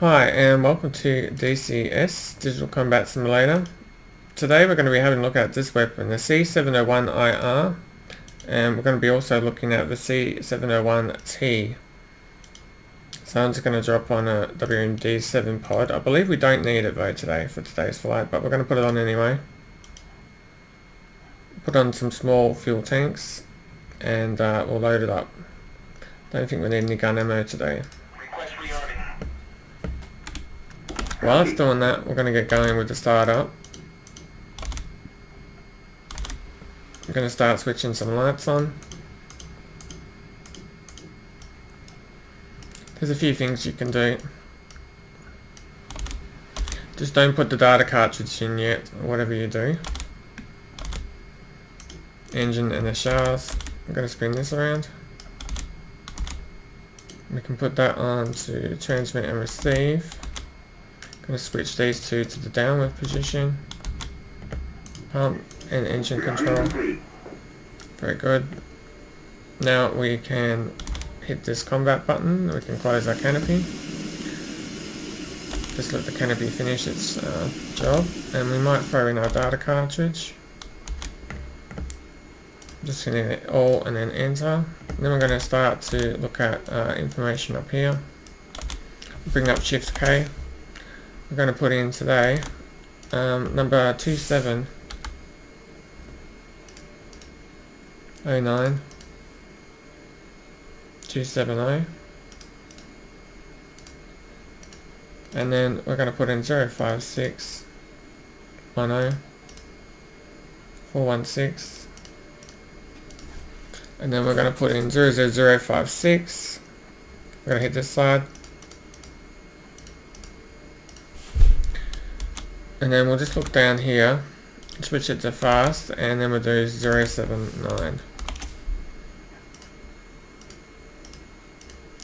Hi and welcome to DCS, Digital Combat Simulator. Today we're going to be having a look at this weapon, the C-701 IR, and we're going to be also looking at the C-701T. So I'm just going to drop on a WMD-7 pod. I believe we don't need it though today for today's flight, but we're going to put it on anyway. Put on some small fuel tanks and we'll load it up. Don't think we need any gun ammo today. While it's doing that, we're going to get going with the startup. I'm going to start switching some lights on. There's a few things you can do. Just don't put the data cartridge in yet, or whatever you do. Engine and the shafts. I'm going to spin this around. We can put that on to transmit and receive. Going to switch these two to the downward position. Pump and engine control. Very good. Now we can hit this combat button. We can close our canopy. Just let the canopy finish its job. And we might throw in our data cartridge. Just hitting it all and then enter. Then we're going to start to look at information up here. Bring up Shift K. We're going to put in today number 2709 270, and then we're going to put in 056 10 416, and then we're going to put in 00056. We're going to hit this side. And then we'll just look down here, switch it to fast, and then we'll do 079.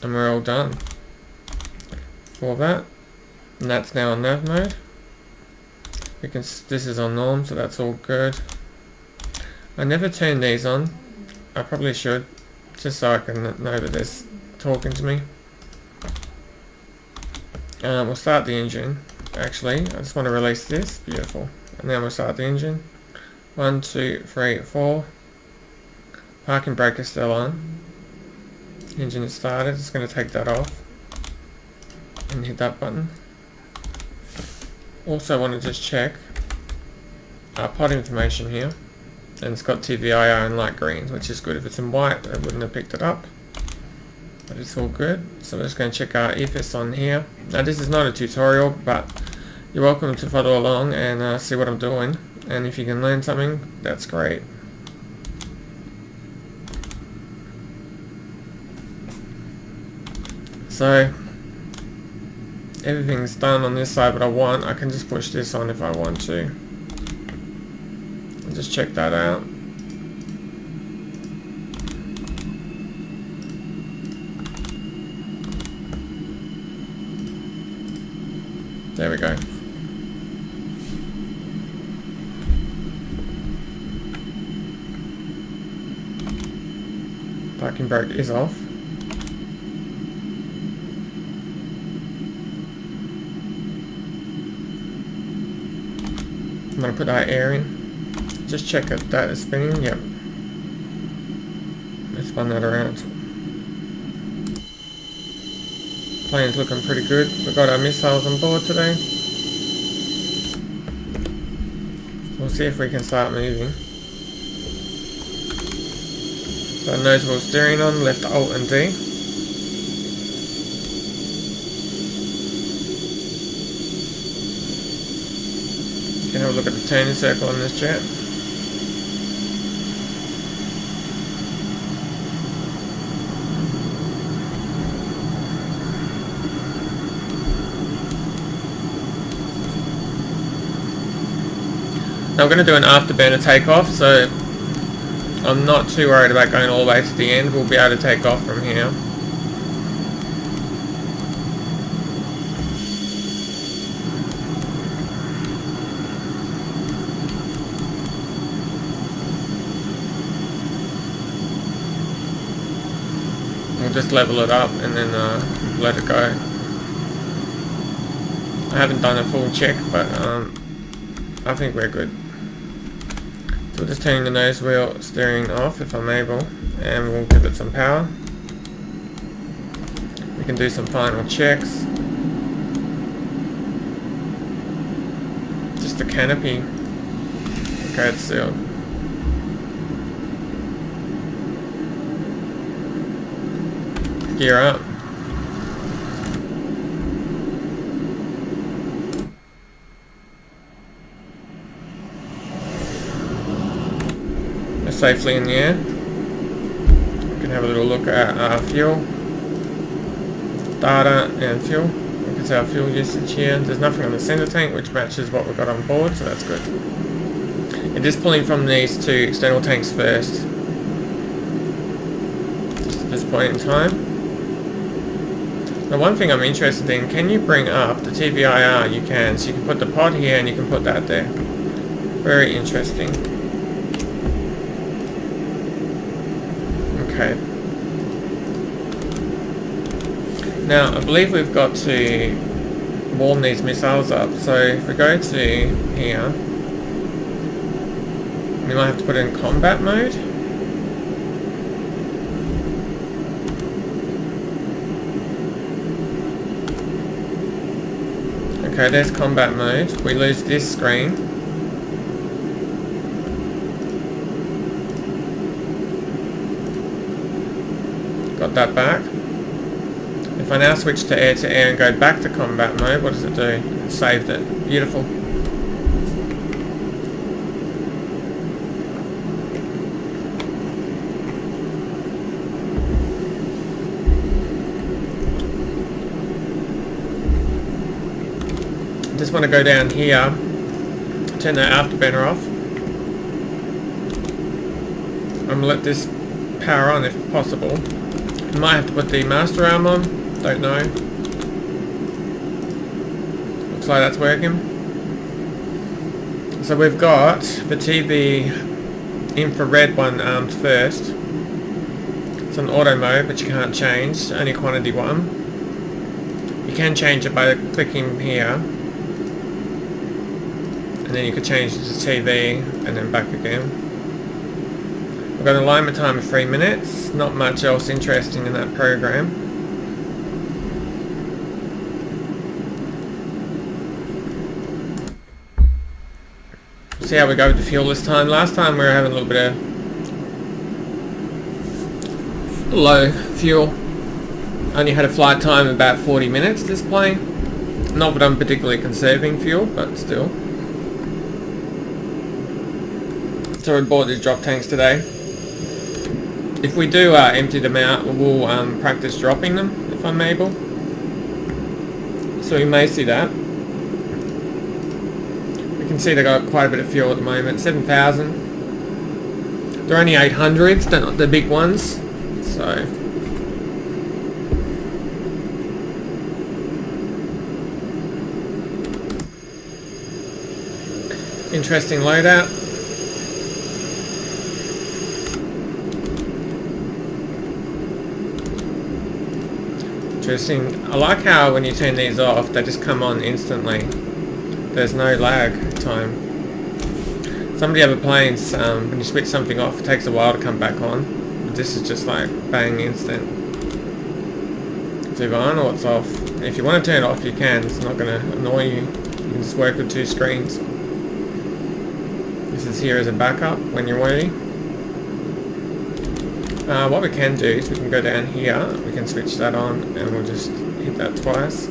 And we're all done for that. And that's now on nav mode. This is on norm, so that's all good. I never turn these on. I probably should, just so I can know that it's talking to me. We'll start the engine. Actually, I just want to release this. Beautiful. And then we'll start the engine. 1, 2, 3, 4. Parking brake is still on. Engine is started. Just going to take that off and hit that button. Also want to just check our pod information here. And it's got TVIR in light green, which is good. If it's in white, I wouldn't have picked it up. But it's all good. So we're just going to check our EFIS on here. Now this is not a tutorial, but you're welcome to follow along and see what I'm doing. And if you can learn something, that's great. So everything's done on this side, but I can just push this on if I want to. I'll just check that out. There we go. Parking brake is off. I'm going to put our air in. Just check it. That is spinning. Yep. Let's spun that around. Plane's looking pretty good. We've got our missiles on board today. We'll see if we can start moving. So notable steering on, left Alt and D. You can have a look at the turning circle on this jet. Now I'm going to do an afterburner takeoff, so I'm not too worried about going all the way to the end. We'll be able to take off from here. We'll just level it up and then let it go. I haven't done a full check, but I think we're good. So we're just turning the nose wheel steering off if I'm able, and we'll give it some power. We can do some final checks. Just the canopy. Okay, it's sealed. Gear up. We're safely in the air. We can have a little look at our fuel, data and fuel. We can see our fuel usage here. There's nothing on the center tank which matches what we've got on board, so that's good. And just pulling from these two external tanks first. Just at this point in time. Now one thing I'm interested in, can you bring up the TVIR? You can, so you can put the pod here and you can put that there. Very interesting. Okay. Now I believe we've got to warm these missiles up, so if we go to here, we might have to put it in combat mode. Okay, there's combat mode. We lose this screen. Got that back. If I now switch to air and go back to combat mode, what does it do? It saved it. Beautiful. Just want to go down here, turn the afterburner off. I'm going to let this power on if possible. Might have to put the master arm on, don't know. Looks like that's working. So we've got the TV infrared one armed first. It's on auto mode, but you can't change, only quantity 1. You can change it by clicking here. And then you could change it to TV and then back again. We've got an alignment time of 3 minutes. Not much else interesting in that program. See how we go with the fuel this time. Last time we were having a little bit of low fuel. Only had a flight time of about 40 minutes this plane. Not that I'm particularly conserving fuel, but still. So we bought these drop tanks today. If we do empty them out, we'll practice dropping them if I'm able. So we may see that. We can see they got quite a bit of fuel at the moment, 7,000. They're only 800s, they're not the big ones. So interesting loadout. Interesting. I like how when you turn these off, they just come on instantly. There's no lag time. Some of the other planes, when you switch something off, it takes a while to come back on. But this is just like bang, instant. It's either on or it's off. If you want to turn it off, you can. It's not going to annoy you. You can just work with 2 screens. This is here as a backup when you're ready. What we can do is we can go down here, we can switch that on, and we'll just hit that twice.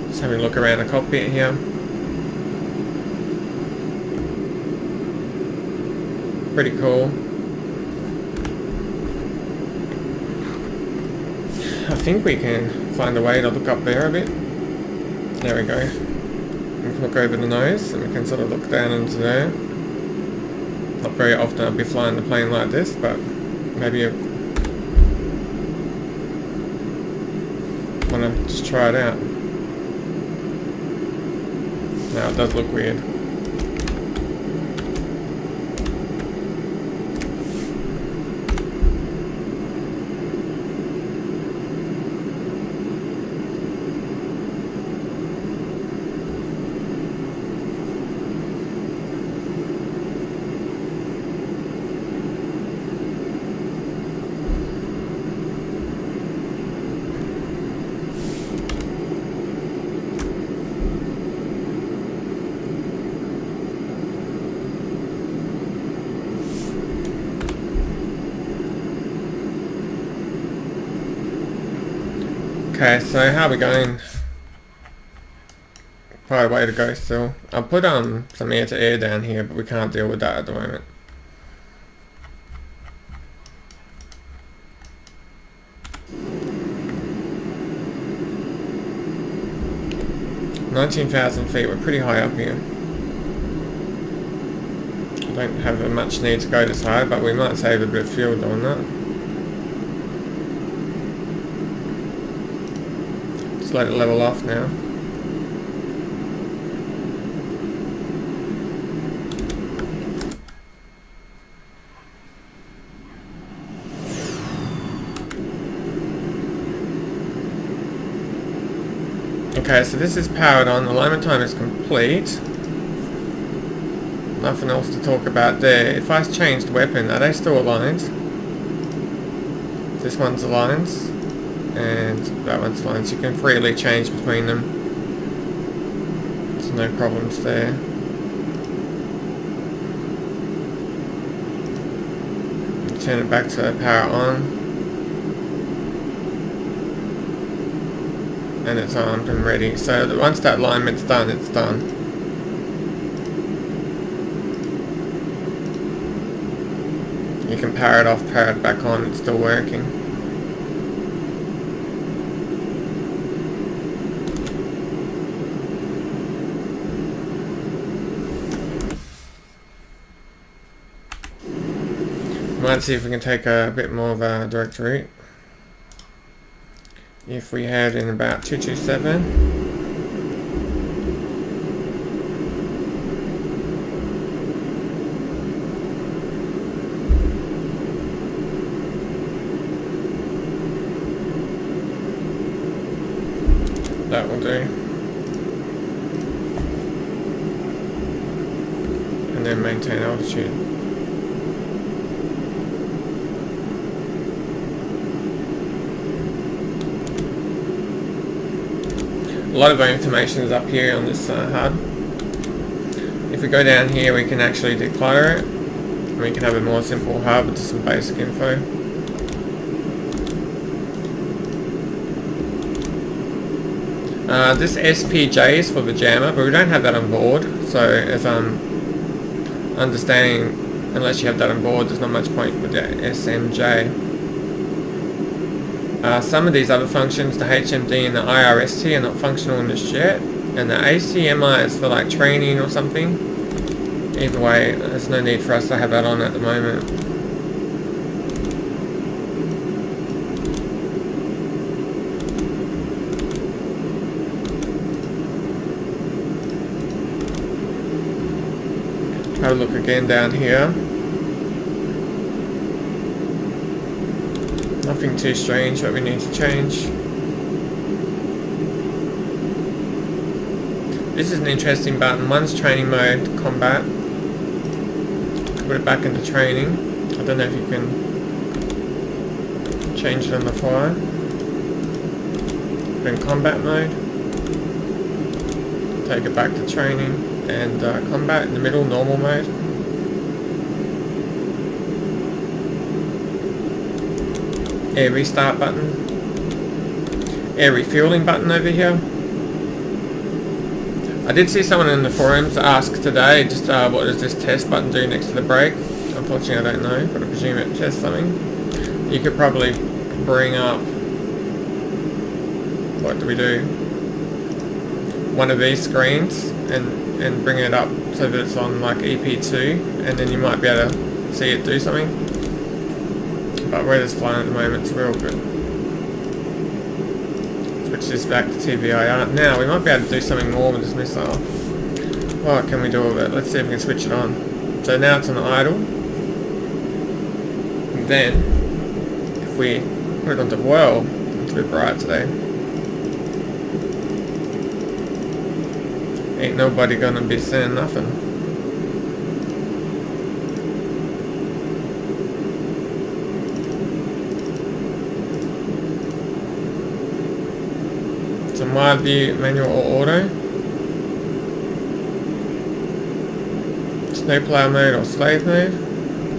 Just having a look around the cockpit here. Pretty cool. I think we can find a way to look up there a bit. There we go. We can look over the nose and we can sort of look down into there. Not very often I'll be flying the plane like this, but maybe I want to just try it out. Now it does look weird. Okay, so how are we going? Quite a way to go still. I'll put some air to air down here, but we can't deal with that at the moment. $19,000 feet, we're pretty high up here. I don't have much need to go this high, but we might save a bit of fuel doing that. Just let it level off now. Okay, so this is powered on, alignment time is complete. Nothing else to talk about there. If I changed weapon, are they still aligned? This one's aligned, and that one's aligned, so you can freely change between them. There's no problems there. Turn it back to power on. And it's armed and ready. So once that alignment's done, it's done. You can power it off, power it back on, it's still working. Might see if we can take a bit more of a direct route. If we head in about 227. That will do. And then maintain altitude. A lot of our information is up here on this HUD. If we go down here, we can actually declutter it. And we can have a more simple hub with some basic info. This SPJ is for the jammer, but we don't have that on board. So as I'm understanding, unless you have that on board, there's not much point with the SMJ. Some of these other functions, the HMD and the IRST, are not functional in this jet, and the ACMI is for like training or something. Either way, there's no need for us to have that on at the moment. Have a look again down here. Nothing too strange that we need to change. This is an interesting button. One's training mode, combat. Put it back into training. I don't know if you can change it on the fly. Put in combat mode. Take it back to training. And combat in the middle, normal mode. Air restart button, air refueling button over here. I did see someone in the forums ask today, just what does this test button do next to the brake? Unfortunately I don't know, but I presume it tests something. You could probably bring up, what do we do? One of these screens and bring it up so that it's on like EP2, and then you might be able to see it do something. But we're just flying at the moment, it's real good. Switch this back to TVIR. Now, we might be able to do something more with this missile. What can we do with it? Let's see if we can switch it on. So now it's on idle. And then, if we put it onto well, it's a bit bright today. Ain't nobody gonna be saying nothing. My view, manual or auto. Snowplow mode or slave mode.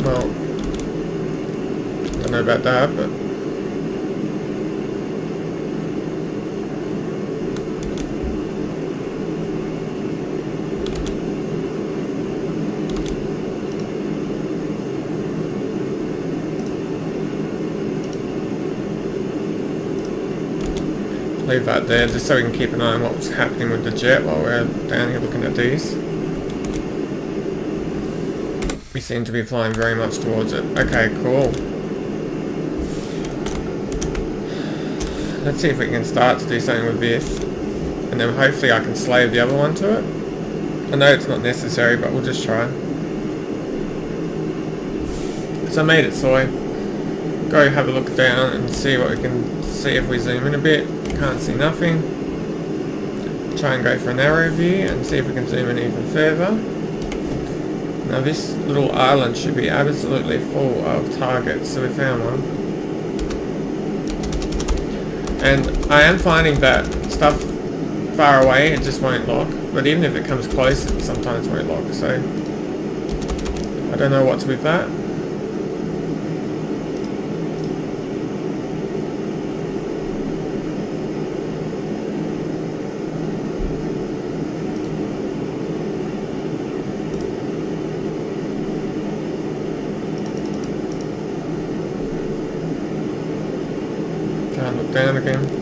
Well, I don't know about that, but leave that there just so we can keep an eye on what's happening with the jet while we're down here looking at these. We seem to be flying very much towards it. Okay, cool. Let's see if we can start to do something with this. And then hopefully I can slave the other one to it. I know it's not necessary, but we'll just try. So I made it soy. Go have a look down and see what we can see if we zoom in a bit. Can't see nothing. Try and go for a narrow view and see if we can zoom in even further. Now this little island should be absolutely full of targets, so we found one. And I am finding that stuff far away, it just won't lock. But even if it comes close, it sometimes won't lock. So I don't know what's with that. Can't look down again.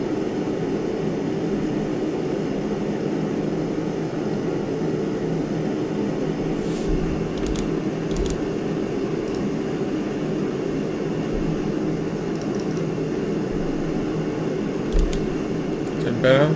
Better.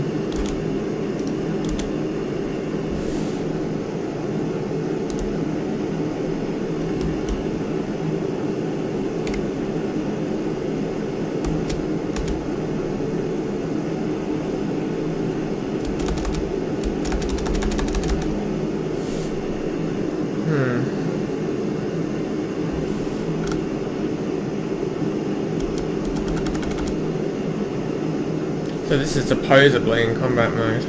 So this is supposedly in combat mode.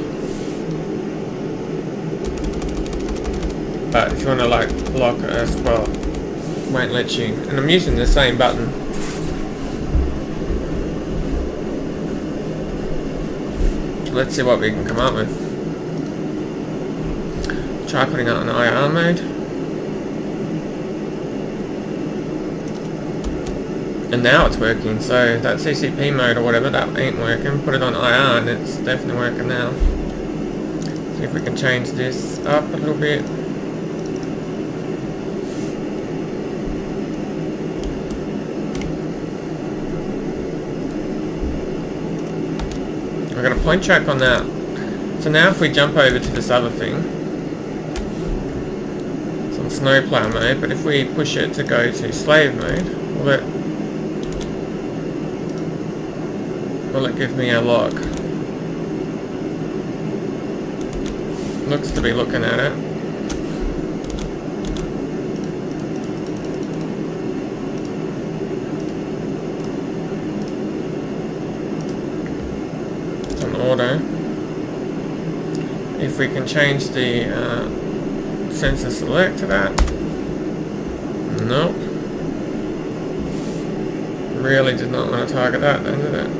But if you want to like lock a spot, it won't let you. And I'm using the same button. Let's see what we can come up with. Try putting it on IR mode. And now it's working, so that CCP mode or whatever, that ain't working. Put it on IR and it's definitely working now. See if we can change this up a little bit. We're going to point track on that. So now if we jump over to this other thing, it's on snowplow mode, but if we push it to go to slave mode, will it give me a lock? Looks to be looking at it. It's on auto. If we can change the sensor select to that. Nope. Really did not want to target that then, did it?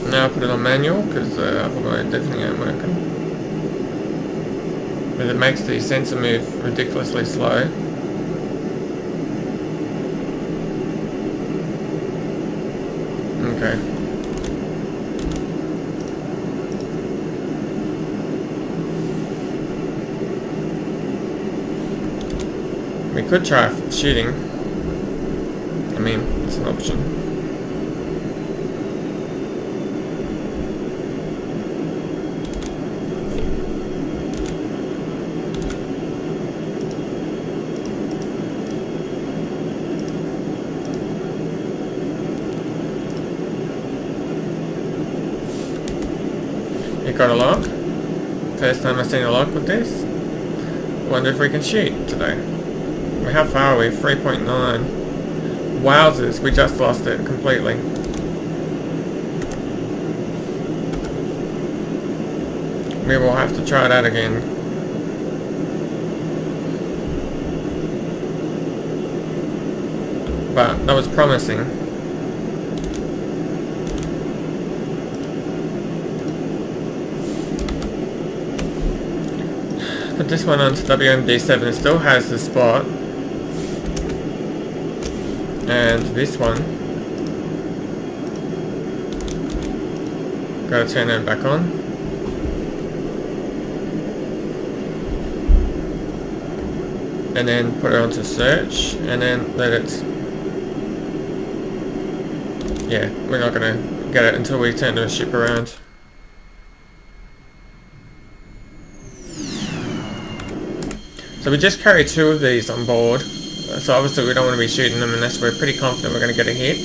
Now I put it on manual because the other mode definitely ain't working. But it makes the sensor move ridiculously slow. Okay. We could try shooting. I mean, it's an option. Got a lock. First time I've seen a lock with this. Wonder if we can shoot today. How far are we? 3.9. Wowzers, we just lost it completely. We will have to try that again. But that was promising. put this one onto WMD7. It still has the spot. And this one, gotta turn it back on. And then put it onto search, and then let it, yeah, we're not gonna get it until we turn the ship around. So we just carry 2 of these on board, so obviously we don't want to be shooting them unless we're pretty confident we're going to get a hit.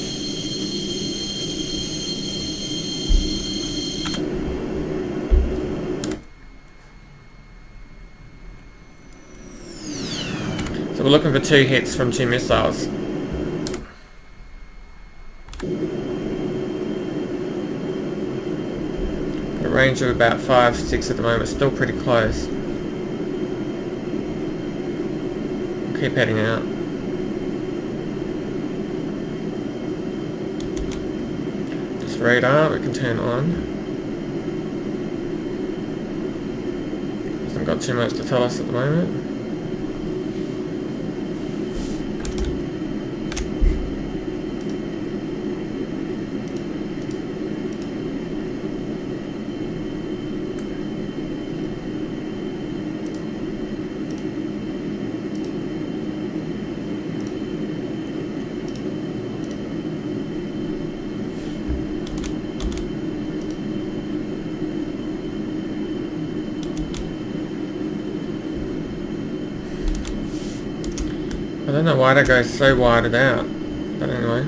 So we're looking for 2 hits from 2 missiles. A range of about 5-6 at the moment, still pretty close. Keep heading out. This radar we can turn on. Hasn't got too much to tell us at the moment. I don't know why that goes so wired out, but anyway.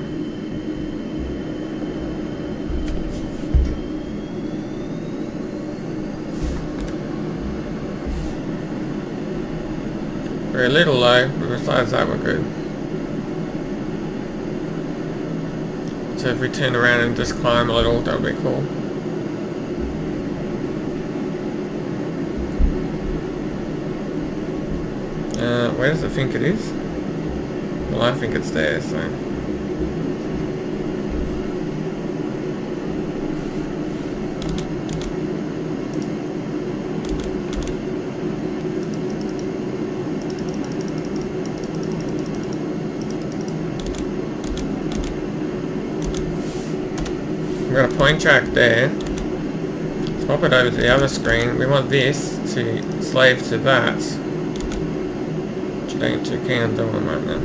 We're a little low, but besides that we're good. So if we turn around and just climb a little, that would be cool. Where does it think it is? Well, I think it's there, so... We've got a point track there. Swap it over to the other screen. We want this to slave to that. Which I ain't too keen on doing right now.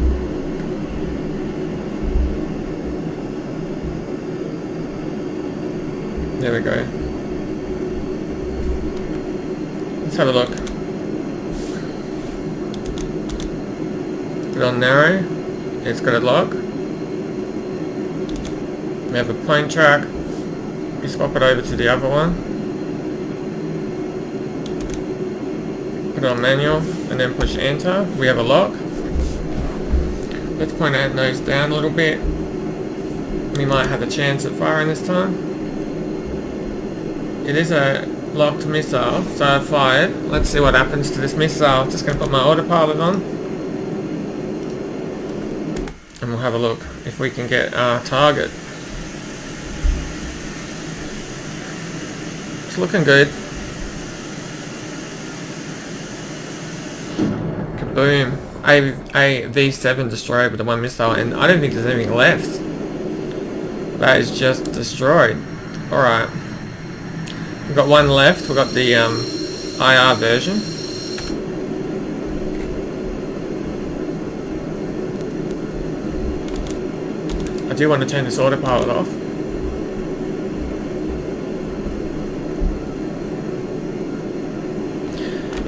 There we go. Let's have a look. Put it on narrow. It's got a lock. We have a plane track. We swap it over to the other one. Put it on manual and then push enter. We have a lock. Let's point our nose down a little bit. We might have a chance at firing this time. It is a locked missile, so I fired. Let's see what happens to this missile. Just going to put my autopilot on. And we'll have a look if we can get our target. It's looking good. Kaboom. A V7 destroyed with the 1 missile, and I don't think there's anything left. That is just destroyed. Alright. We've got 1 left. We've got the IR version. I do want to turn this autopilot off.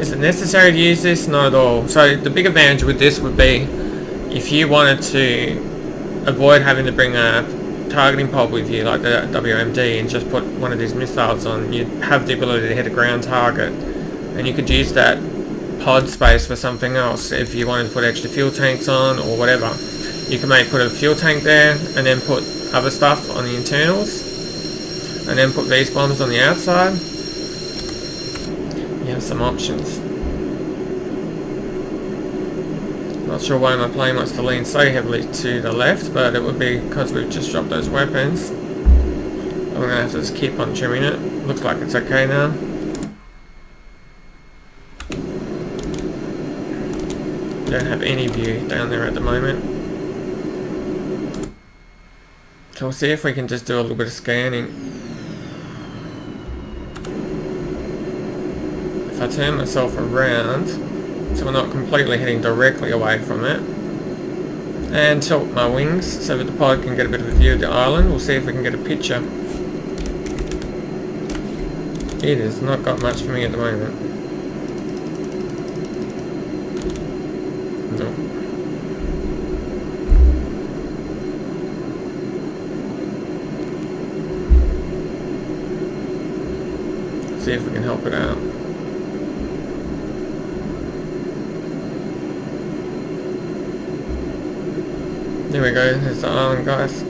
Is it necessary to use this? Not at all. So the big advantage with this would be if you wanted to avoid having to bring a targeting pod with you like the WMD and just put one of these missiles on, you'd have the ability to hit a ground target, and you could use that pod space for something else. If you wanted to put extra fuel tanks on or whatever, you can put a fuel tank there and then put other stuff on the internals and then put these bombs on the outside. You have some options. Not sure why my plane wants to lean so heavily to the left, but it would be because we've just dropped those weapons. I'm going to have to just keep on trimming it. Looks like it's okay now. Don't have any view down there at the moment. So we'll see if we can just do a little bit of scanning. If I turn myself around, so we're not completely heading directly away from it, and tilt my wings so that the pod can get a bit of a view of the island, we'll see if we can get a picture. It has not got much for me at the moment. No. See if we can help it out. There we go, there's the island, guys.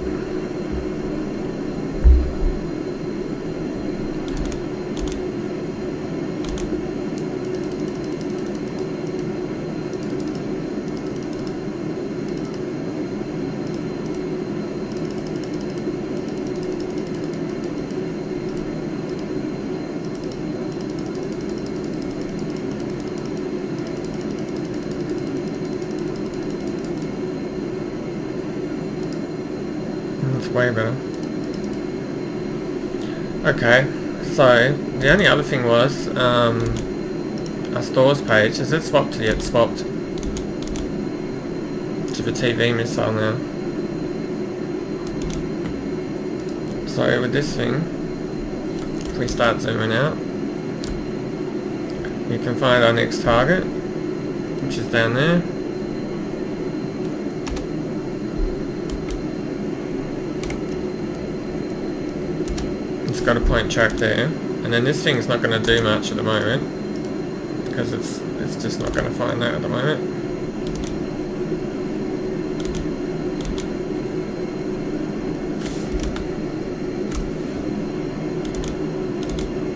That's way better. Okay, so the only other thing was our stores page. Is it swapped yet? Swapped to the TV missile now. So with this thing, if we start zooming out, you can find our next target, which is down there. It's got a point track there, and then this thing's not going to do much at the moment because it's just not going to find that at the moment.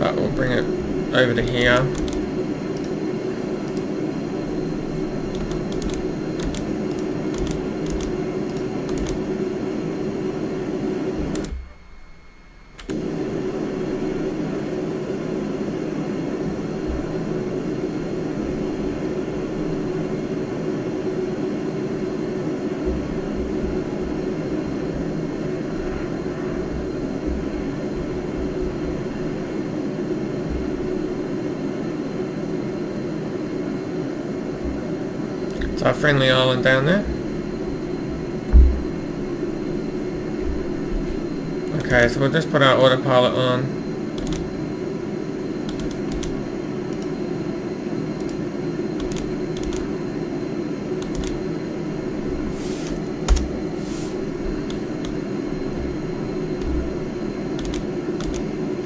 But we'll bring it over to here. It's our friendly island down there. Okay, so we'll just put our autopilot on.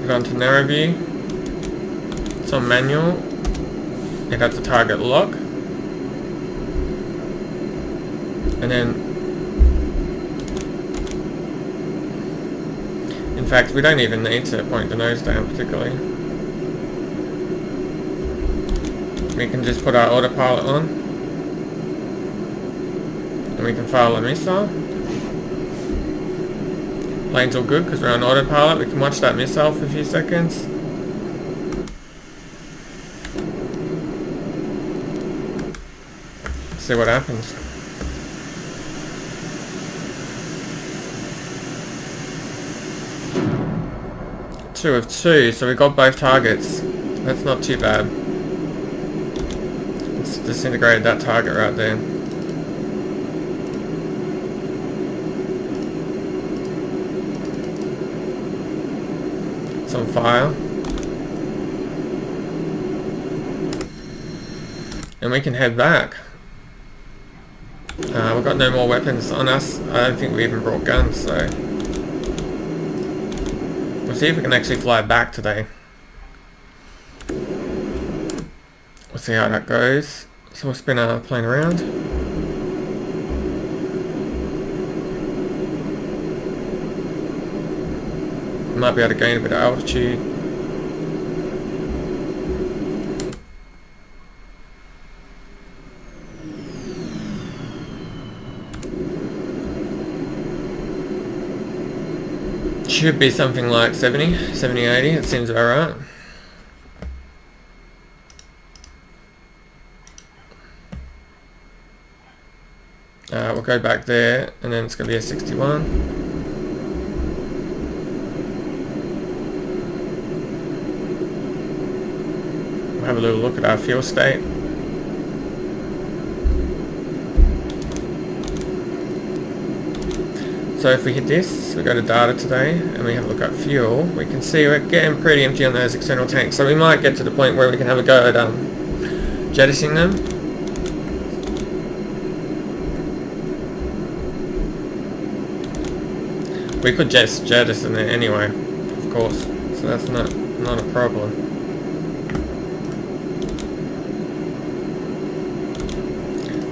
Put on to narrow view. It's on manual. It has the target lock. And then, in fact, we don't even need to point the nose down particularly. We can just put our autopilot on, and we can fire a missile. Plane's all good because we're on autopilot. We can watch that missile for a few seconds. See what happens. Two of two, so we got both targets. That's not too bad. It's disintegrated that target right there. It's on fire. And we can head back. We've got no more weapons on us. I don't think we even brought guns, so we'll see if we can actually fly back today. We'll see how that goes. So we'll spin our plane around. Might be able to gain a bit of altitude. Should be something like 70, 80, it seems about right. we'll go back there, and then it's going to be a 61. We'll have a little look at our fuel state. So if we hit this, we go to data today, and we have a look at fuel, we can see we're getting pretty empty on those external tanks. So we might get to the point where we can have a go at jettisoning them. We could just jettison it anyway, of course, so that's not a problem.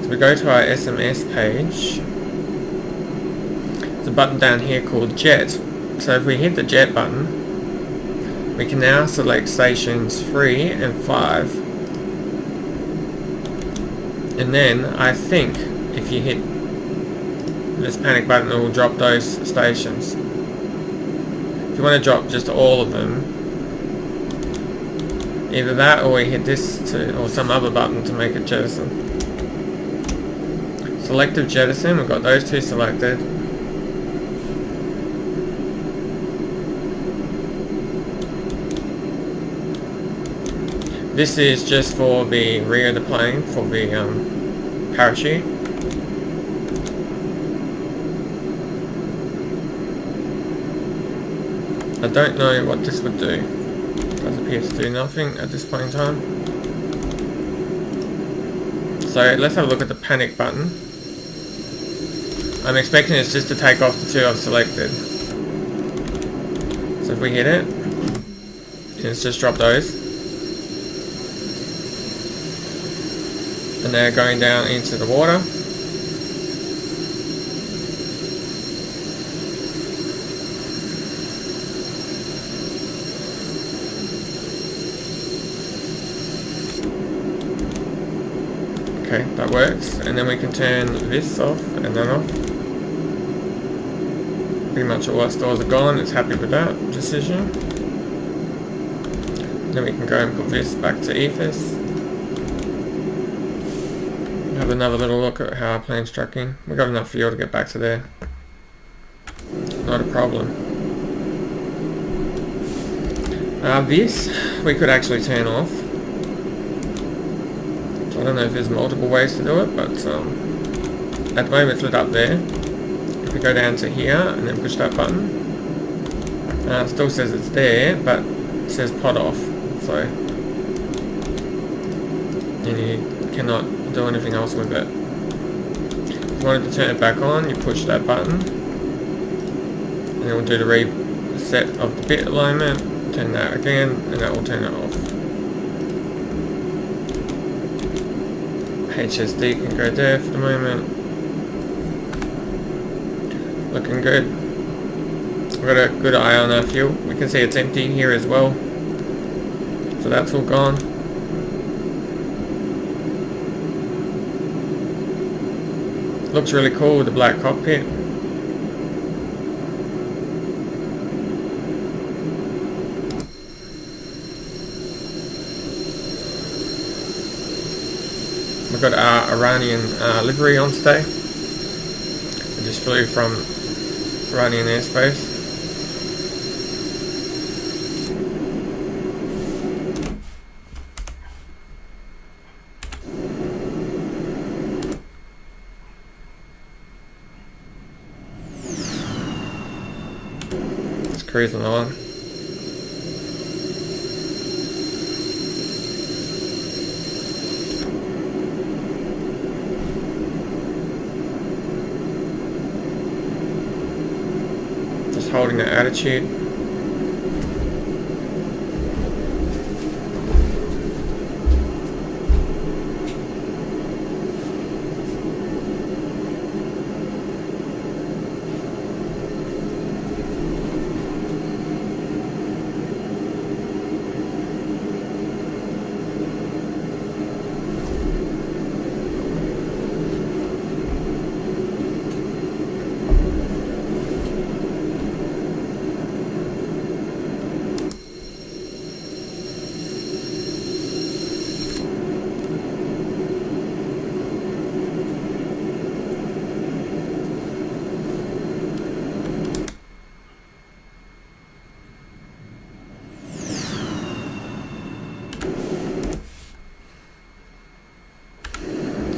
So we go to our SMS page. There's a button down here called Jet. So if we hit the Jet button, we can now select stations 3 and 5. And then I think if you hit this panic button, it will drop those stations. If you want to drop just all of them, either that or we hit this or some other button to make it jettison. Selective jettison, we've got those two selected. This is just for the rear of the plane, for the parachute. I don't know what this would do. It does appear to do nothing at this point in time. So let's have a look at the panic button. I'm expecting it's just to take off the two I've selected. So if we hit it, it's just dropped those. And they're going down into the water. Okay, that works. And then we can turn this off and that off. Pretty much all our stores are gone. It's happy with that decision. Then we can go and put this back to ethos. Have another little look at how our plane's tracking. We've got enough fuel to get back to there. Not a problem. This we could actually turn off. So I don't know if there's multiple ways to do it, but at the moment it's lit up there. If we go down to here and then push that button, it still says it's there, but it says pod off. So you cannot do anything else with it. If you wanted to turn it back on, you push that button, and it will do the reset of the bit alignment. Turn that again, and that will turn it off. HSD can go there for the moment. Looking good. We've got a good eye on our fuel. We can see it's empty here as well. So that's all gone. Looks really cool with the black cockpit. We've got our Iranian livery on today. We just flew from Iranian airspace. Just cruising along. Just holding the attitude.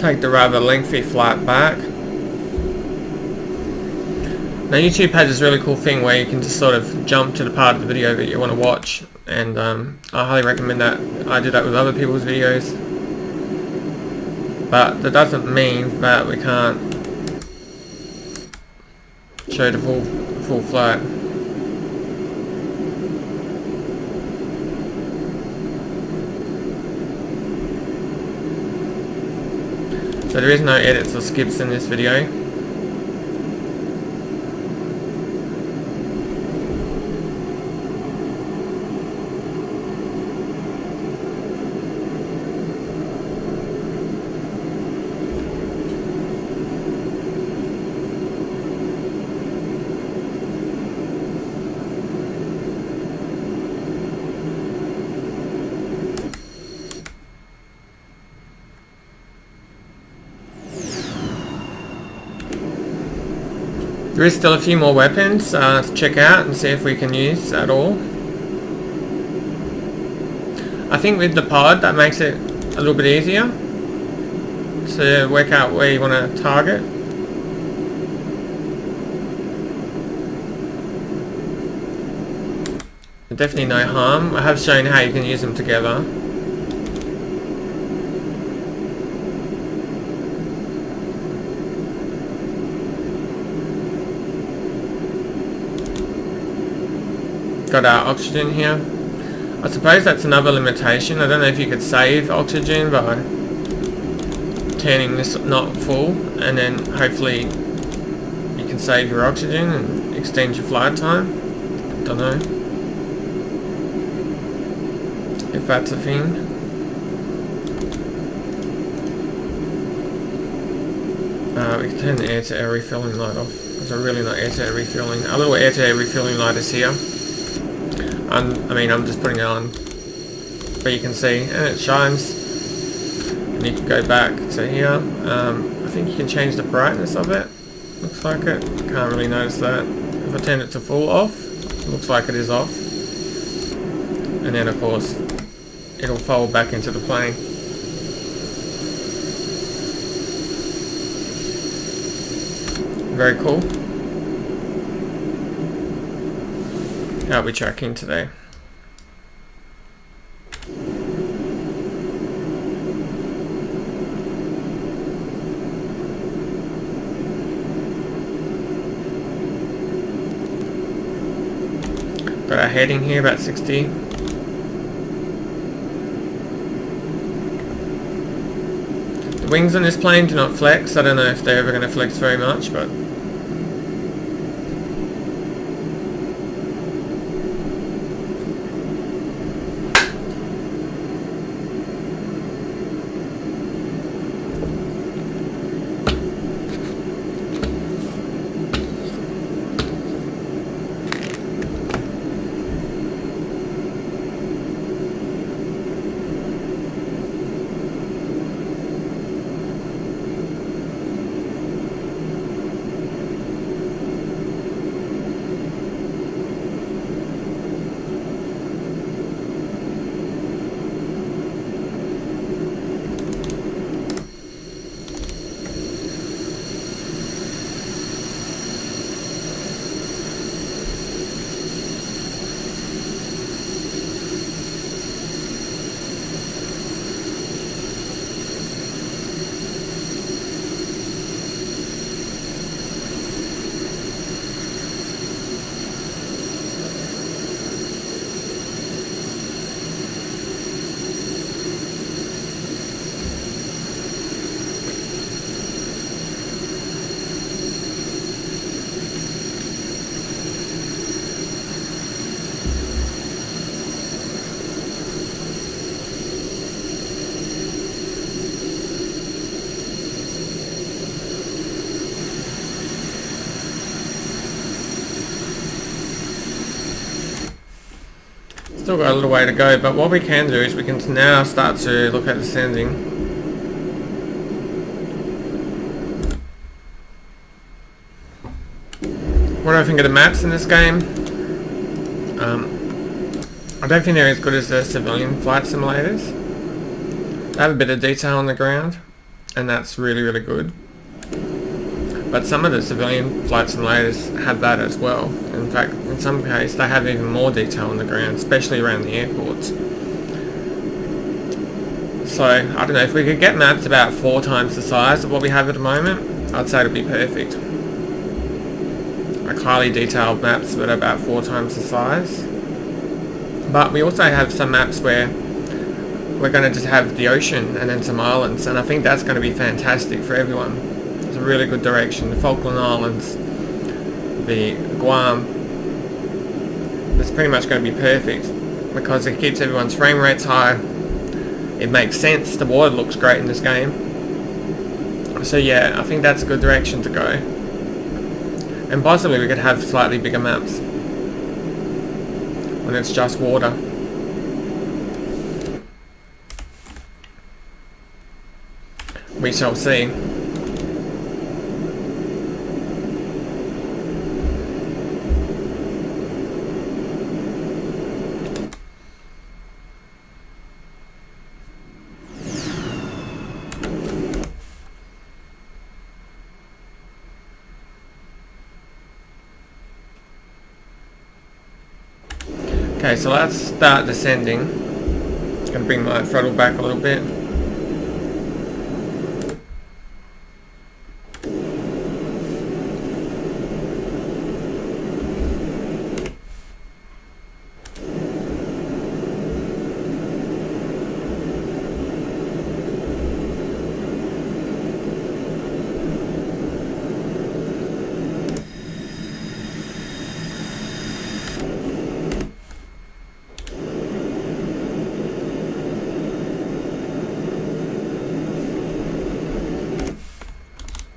take the rather lengthy flight back. Now YouTube has this really cool thing where you can just sort of jump to the part of the video that you want to watch, and I highly recommend that. I do that with other people's videos, but that doesn't mean that we can't show the full flight. So there is no edits or skips in this video. There is still a few more weapons to check out and see if we can use at all. I think with the pod that makes it a little bit easier to work out where you want to target. Definitely no harm. I have shown how you can use them together. Got our oxygen here. I suppose that's another limitation. I don't know if you could save oxygen by turning this not full, and then hopefully you can save your oxygen and extend your flight time. Don't know if that's a thing. We can turn the air-to-air refueling light off. There's a really not air-to-air refueling. A little air-to-air refueling light is here. I mean, I'm just putting it on, but you can see, and it shines. And you can go back to here. I think you can change the brightness of it. Looks like it. Can't really notice that. If I turn it to full off, it looks like it is off. And then of course, it'll fold back into the plane. Very cool. How are we tracking today? Got our heading here about 60. The wings on this plane do not flex. I don't know if they're ever going to flex very much, but still got a little way to go, but what we can do is we can now start to look at descending. What do I think of the maps in this game? I don't think they're as good as the civilian flight simulators. They have a bit of detail on the ground. and that's really, really good. But some of the civilian flight simulators have that as well. In fact, in some cases, they have even more detail on the ground, especially around the airports. So, I don't know, if we could get maps about 4 times the size of what we have at the moment, I'd say it'd be perfect. Like highly detailed maps that are about 4 times the size. But we also have some maps where we're going to just have the ocean and then some islands, and I think that's going to be fantastic for everyone. It's a really good direction. The Falkland Islands, the Guam, it's pretty much going to be perfect because it keeps everyone's frame rates high. It makes sense. The water looks great in this game. So yeah, I think that's a good direction to go. And possibly we could have slightly bigger maps when it's just water. We shall see. Okay, so let's start descending. Gonna bring my throttle back a little bit.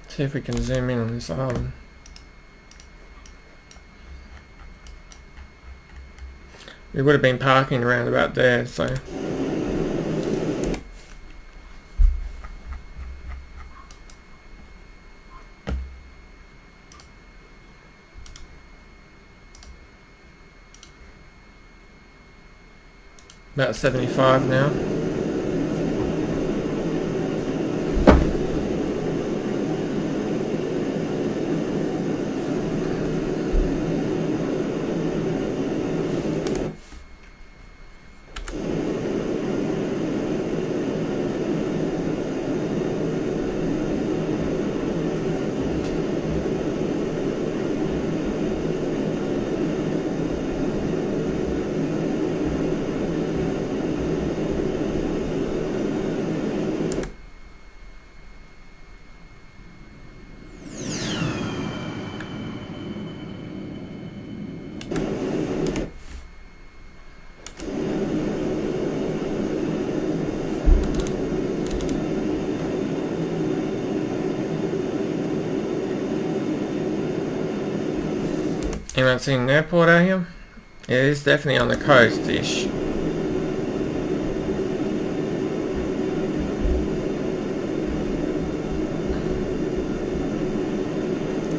See if we can zoom in on this island. We would have been parking around about there, so about 75 now. Anyone seen an airport out here? It is definitely on the coast-ish.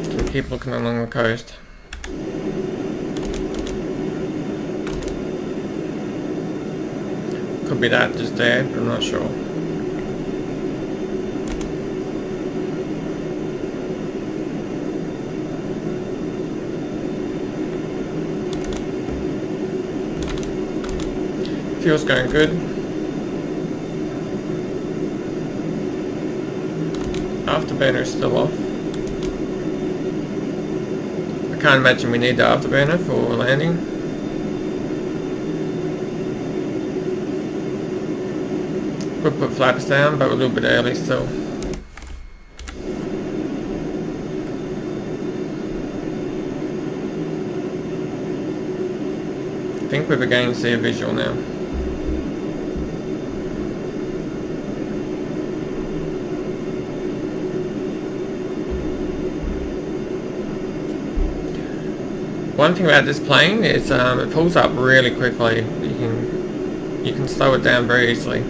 So keep looking along the coast. Could be that just there, but I'm not sure. Fuel's going good. Afterburner is still off. I can't imagine we need the afterburner for landing. Could put flaps down, but we're a little bit early still. I think we're beginning to see a visual now. One thing about this plane is it pulls up really quickly. You can slow it down very easily.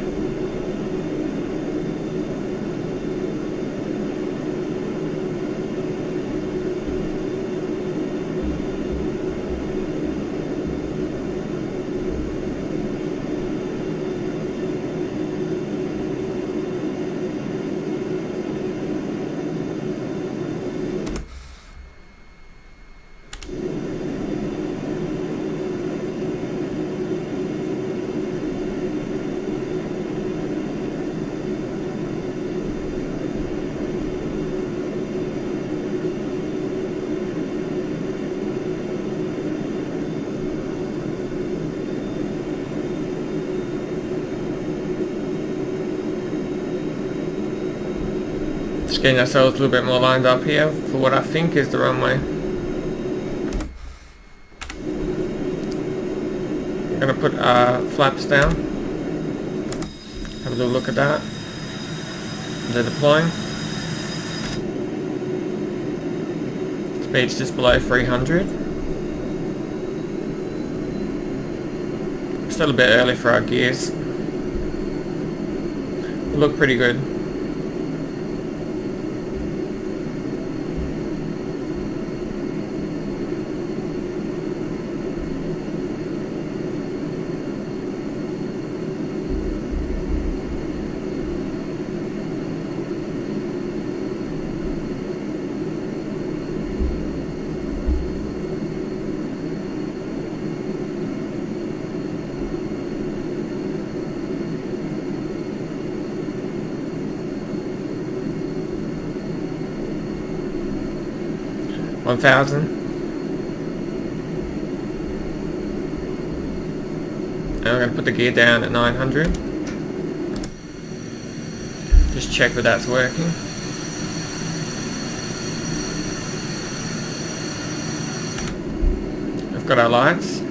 Getting ourselves a little bit more lined up here for what I think is the runway. We're going to put our flaps down. Have a little look at that. They're deploying. Speed's just below 300. Still a bit early for our gears. Look pretty good. $1,000. And we're going to put the gear down at 900. Just check that that's working. We've got our lights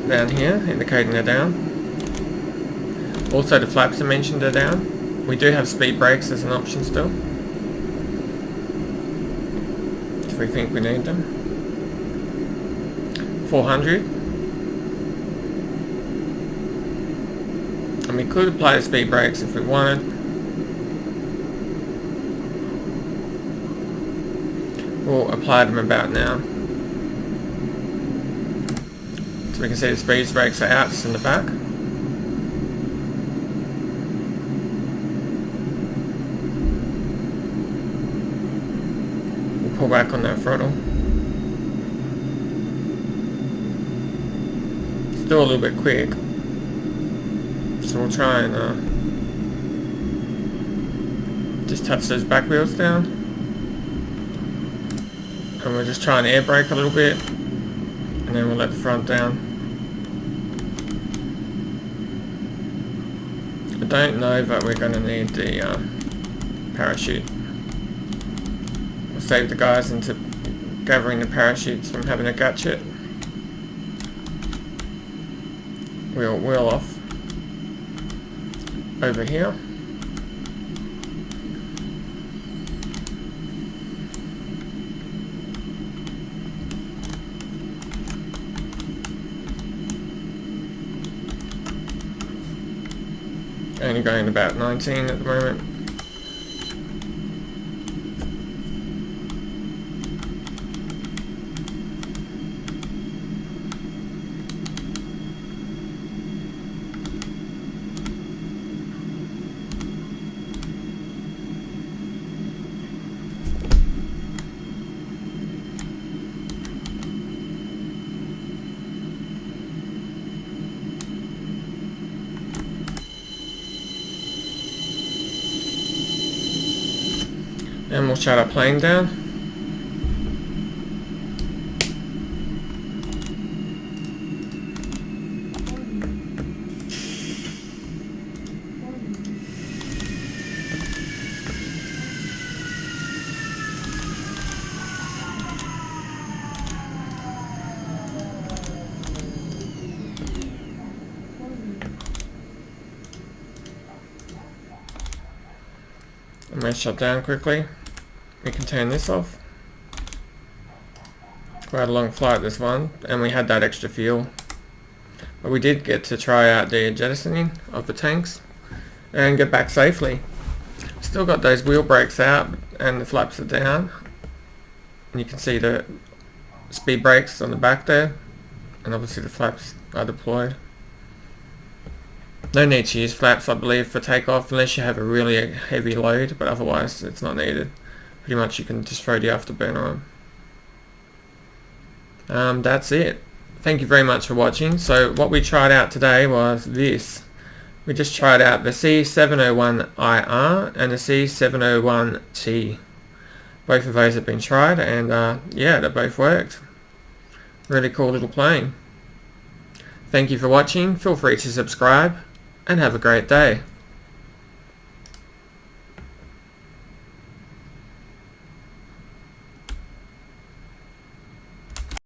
down here indicating they're down. Also the flaps are mentioned are down. We do have speed brakes as an option still, we think we need them. 400. And we could apply the speed brakes if we wanted. We'll apply them about now. So we can see the speed brakes are out just in the back. Pull back on that throttle. Still a little bit quick, so we'll try and just touch those back wheels down, and we'll just try and air brake a little bit, and then we'll let the front down. I don't know that we're going to need the parachute. Save the guys into gathering the parachutes from having a gadget. We'll wheel off over here. Only going about 19 at the moment. And we'll shut our plane down. I'm going to shut down quickly. We can turn this off. Quite a long flight this one, and we had that extra fuel. But we did get to try out the jettisoning of the tanks and get back safely. Still got those wheel brakes out and the flaps are down. And you can see the speed brakes on the back there, and obviously the flaps are deployed. No need to use flaps, I believe, for takeoff unless you have a really heavy load, but otherwise it's not needed. Pretty much you can just throw the afterburner on. That's it. Thank you very much for watching. So what we tried out today was this. We just tried out the C-701IR and the C-701T. Both of those have been tried, and yeah, they both worked. Really cool little plane. Thank you for watching. Feel free to subscribe and have a great day.